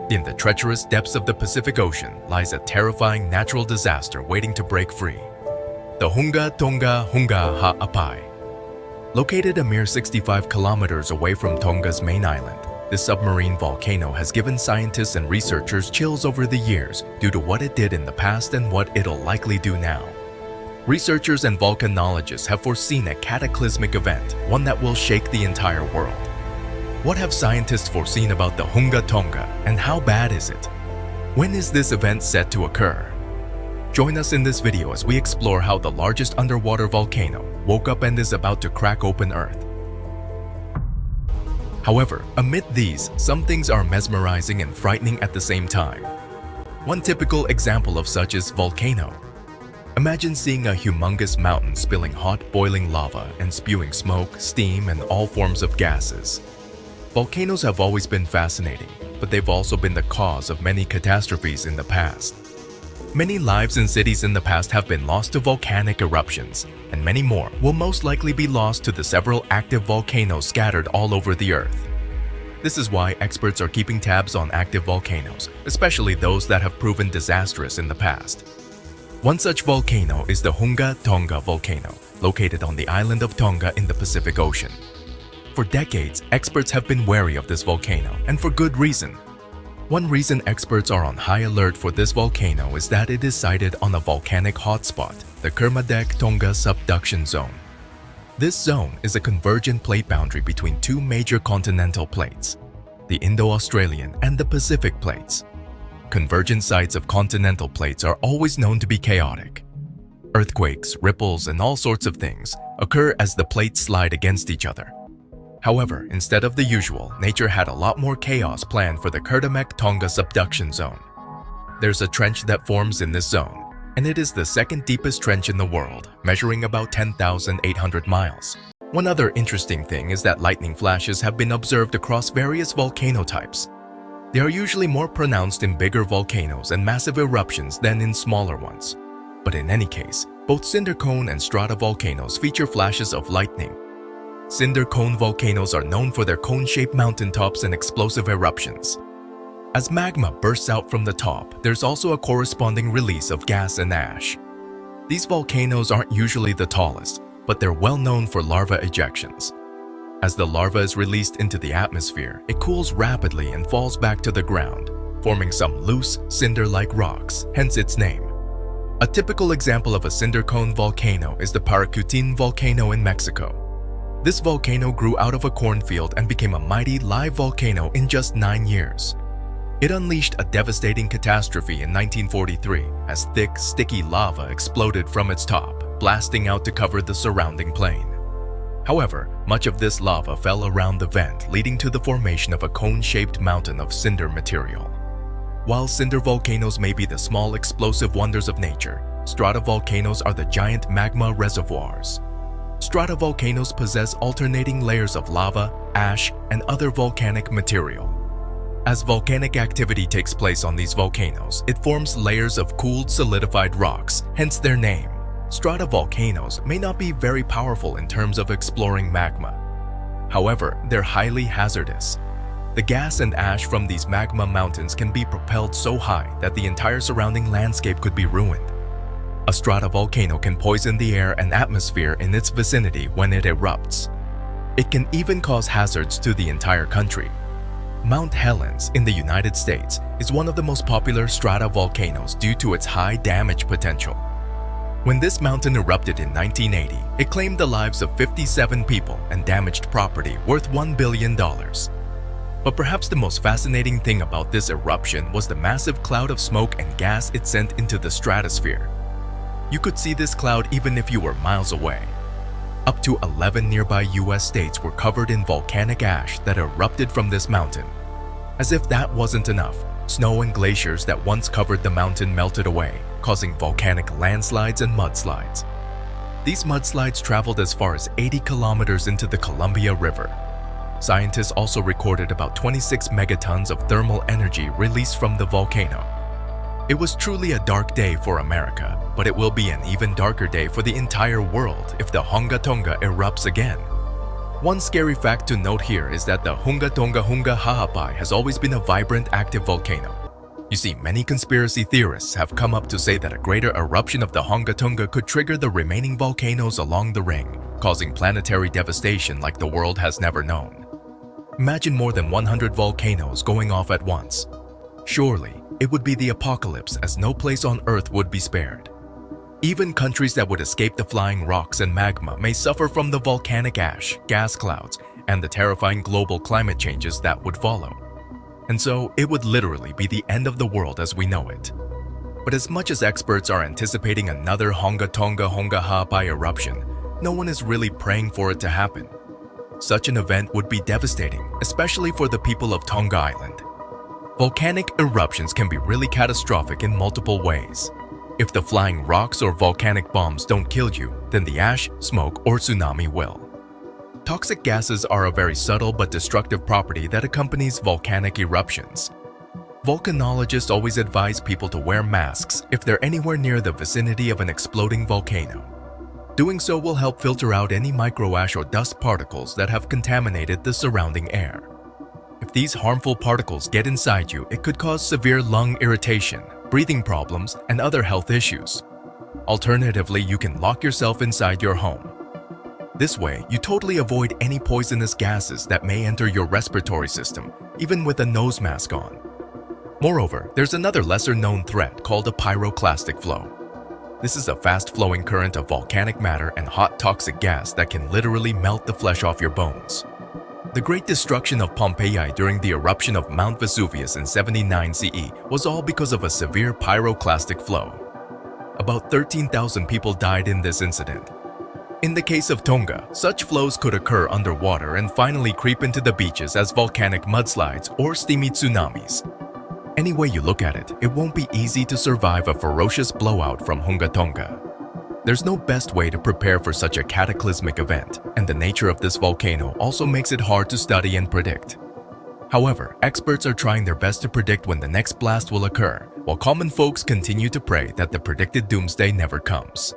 In the treacherous depths of the Pacific Ocean lies a terrifying natural disaster waiting to break free. The Hunga Tonga-Hunga Ha'apai. Located a mere 65 kilometers away from Tonga's main island, this submarine volcano has given scientists and researchers chills over the years due to what it did in the past and what it'll likely do now. Researchers and volcanologists have foreseen a cataclysmic event, one that will shake the entire world. What have scientists foreseen about the Hunga Tonga, and how bad is it? When is this event set to occur? Join us in this video as we explore how the largest underwater volcano woke up and is about to crack open Earth. However, amid these, some things are mesmerizing and frightening at the same time. One typical example of such is Volcano. Imagine seeing a humongous mountain spilling hot, boiling lava and spewing smoke, steam, and all forms of gases. Volcanoes have always been fascinating, but they've also been the cause of many catastrophes in the past. Many lives and cities in the past have been lost to volcanic eruptions, and many more will most likely be lost to the several active volcanoes scattered all over the Earth. This is why experts are keeping tabs on active volcanoes, especially those that have proven disastrous in the past. One such volcano is the Hunga Tonga volcano, located on the island of Tonga in the Pacific Ocean. For decades, experts have been wary of this volcano, and for good reason. One reason experts are on high alert for this volcano is that it is sited on a volcanic hotspot, the Kermadec Tonga subduction zone. This zone is a convergent plate boundary between two major continental plates, the Indo-Australian and the Pacific plates. Convergent sites of continental plates are always known to be chaotic. Earthquakes, ripples, and all sorts of things occur as the plates slide against each other. However, instead of the usual, nature had a lot more chaos planned for the Kermadec Tonga subduction zone. There's a trench that forms in this zone, and it is the second deepest trench in the world, measuring about 10,800 miles. One other interesting thing is that lightning flashes have been observed across various volcano types. They are usually more pronounced in bigger volcanoes and massive eruptions than in smaller ones. But in any case, both cinder cone and strata volcanoes feature flashes of lightning. Cinder cone volcanoes are known for their cone-shaped mountaintops and explosive eruptions. As magma bursts out from the top, there's also a corresponding release of gas and ash. These volcanoes aren't usually the tallest, but they're well known for lava ejections. As the lava is released into the atmosphere, it cools rapidly and falls back to the ground, forming some loose, cinder-like rocks, hence its name. A typical example of a cinder cone volcano is the Paracutin volcano in Mexico. This volcano grew out of a cornfield and became a mighty live volcano in just 9 years. It unleashed a devastating catastrophe in 1943 as thick, sticky lava exploded from its top, blasting out to cover the surrounding plain. However, much of this lava fell around the vent, leading to the formation of a cone-shaped mountain of cinder material. While cinder volcanoes may be the small explosive wonders of nature, stratovolcanoes are the giant magma reservoirs. Stratovolcanoes possess alternating layers of lava, ash, and other volcanic material. As volcanic activity takes place on these volcanoes, it forms layers of cooled, solidified rocks, hence their name. Stratovolcanoes may not be very powerful in terms of exploring magma. However, they're highly hazardous. The gas and ash from these magma mountains can be propelled so high that the entire surrounding landscape could be ruined. A stratovolcano can poison the air and atmosphere in its vicinity when it erupts. It can even cause hazards to the entire country. Mount Helens in the United States is one of the most popular stratovolcanoes due to its high damage potential. When this mountain erupted in 1980, it claimed the lives of 57 people and damaged property worth $1 billion. But perhaps the most fascinating thing about this eruption was the massive cloud of smoke and gas it sent into the stratosphere. You could see this cloud even if you were miles away. Up to 11 nearby US states were covered in volcanic ash that erupted from this mountain. As if that wasn't enough, snow and glaciers that once covered the mountain melted away, causing volcanic landslides and mudslides. These mudslides traveled as far as 80 kilometers into the Columbia River. Scientists also recorded about 26 megatons of thermal energy released from the volcano. It was truly a dark day for America, but it will be an even darker day for the entire world if the Hunga Tonga erupts again. One scary fact to note here is that the Hunga Tonga-Hunga Ha'apai has always been a vibrant, active volcano. You see, many conspiracy theorists have come up to say that a greater eruption of the Hunga Tonga could trigger the remaining volcanoes along the ring, causing planetary devastation like the world has never known. Imagine more than 100 volcanoes going off at once. Surely, it would be the apocalypse, as no place on Earth would be spared. Even countries that would escape the flying rocks and magma may suffer from the volcanic ash, gas clouds, and the terrifying global climate changes that would follow. And so, it would literally be the end of the world as we know it. But as much as experts are anticipating another Hunga Tonga-Hunga Ha'apai eruption, no one is really praying for it to happen. Such an event would be devastating, especially for the people of Tonga Island. Volcanic eruptions can be really catastrophic in multiple ways. If the flying rocks or volcanic bombs don't kill you, then the ash, smoke, or tsunami will. Toxic gases are a very subtle but destructive property that accompanies volcanic eruptions. Volcanologists always advise people to wear masks if they're anywhere near the vicinity of an exploding volcano. Doing so will help filter out any microash or dust particles that have contaminated the surrounding air. If these harmful particles get inside you, it could cause severe lung irritation, breathing problems, and other health issues. Alternatively, you can lock yourself inside your home. This way, you totally avoid any poisonous gases that may enter your respiratory system, even with a nose mask on. Moreover, there's another lesser-known threat called a pyroclastic flow. This is a fast-flowing current of volcanic matter and hot toxic gas that can literally melt the flesh off your bones. The great destruction of Pompeii during the eruption of Mount Vesuvius in 79 CE was all because of a severe pyroclastic flow. About 13,000 people died in this incident. In the case of Tonga, such flows could occur underwater and finally creep into the beaches as volcanic mudslides or steamy tsunamis. Any way you look at it, it won't be easy to survive a ferocious blowout from Hunga Tonga. There's no best way to prepare for such a cataclysmic event, and the nature of this volcano also makes it hard to study and predict. However, experts are trying their best to predict when the next blast will occur, while common folks continue to pray that the predicted doomsday never comes.